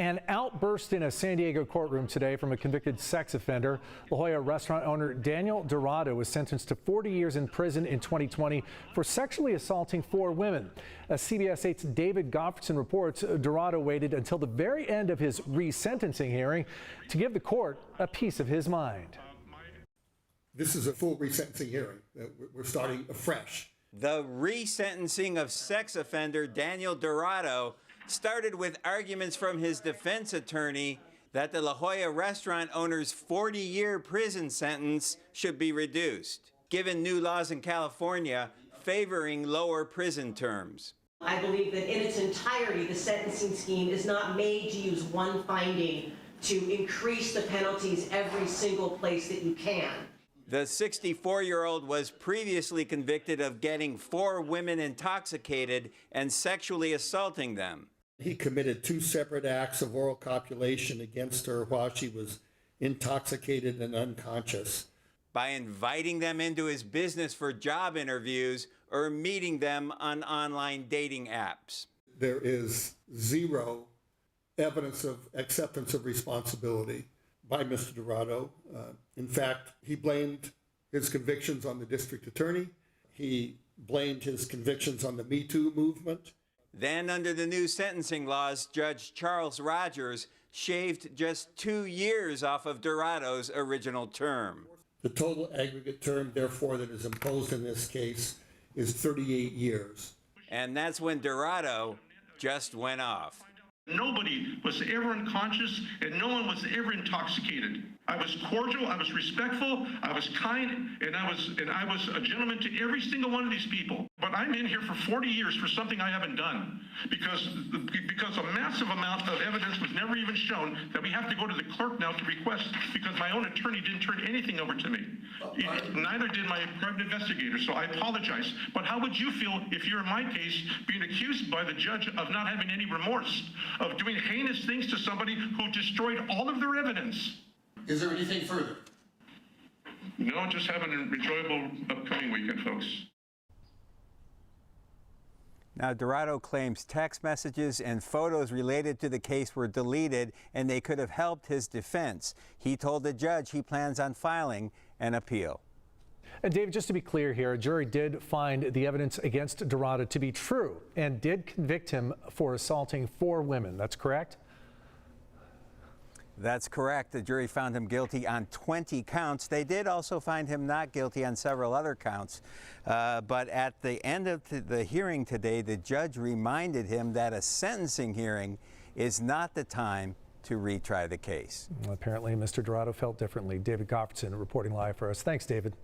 An outburst in a San Diego courtroom today from a convicted sex offender. La Jolla restaurant owner Daniel Dorado was sentenced to 40 years in prison in 2020 for sexually assaulting 4 women. As CBS 8's David Goffredson reports, Dorado waited until the very end of his resentencing hearing to give the court a piece of his mind. This is a full resentencing hearing. We're starting afresh. The resentencing of sex offender Daniel Dorado started with arguments from his defense attorney that the La Jolla restaurant owner's 40-year prison sentence should be reduced, given new laws in California favoring lower prison terms. I believe that in its entirety, the sentencing scheme is not made to use one finding to increase the penalties every single place that you can. The 64-year-old was previously convicted of getting 4 women intoxicated and sexually assaulting them. He committed 2 separate acts of oral copulation against her while she was intoxicated and unconscious. By inviting them into his business for job interviews or meeting them on online dating apps. There is zero evidence of acceptance of responsibility by Mr. Dorado. In fact, he blamed his convictions on the district attorney. He blamed his convictions on the Me Too movement. Then, under the new sentencing laws, Judge Charles Rogers shaved just 2 years off of Dorado's original term. The total aggregate term, therefore, that is imposed in this case is 38 years. And that's when Dorado just went off. Nobody was ever unconscious, and no one was ever intoxicated. I was cordial, I was respectful, I was kind, and I was a gentleman to every single one of these people. But I'm in here for 40 years for something I haven't done, because a massive amount of evidence was never even shown that we have to go to the clerk now to request, because my own attorney didn't turn anything over to me. Neither did my private investigator, so I apologize. But how would you feel if you're in my case being accused by the judge of not having any remorse, of doing heinous things to somebody who destroyed all of their evidence? Is there anything further? No, just have an enjoyable upcoming weekend, folks. Now, Dorado claims text messages and photos related to the case were deleted and they could have helped his defense. He told the judge he plans on filing an appeal. And David, just to be clear here, a jury did find the evidence against Dorado to be true and did convict him for assaulting 4 women. That's correct? That's correct. The jury found him guilty on 20 counts. They did also find him not guilty on several other counts. But at the end of the hearing today, the judge reminded him that a sentencing hearing is not the time to retry the case. Well, apparently, Mr. Dorado felt differently. David Goffredson reporting live for us. Thanks, David.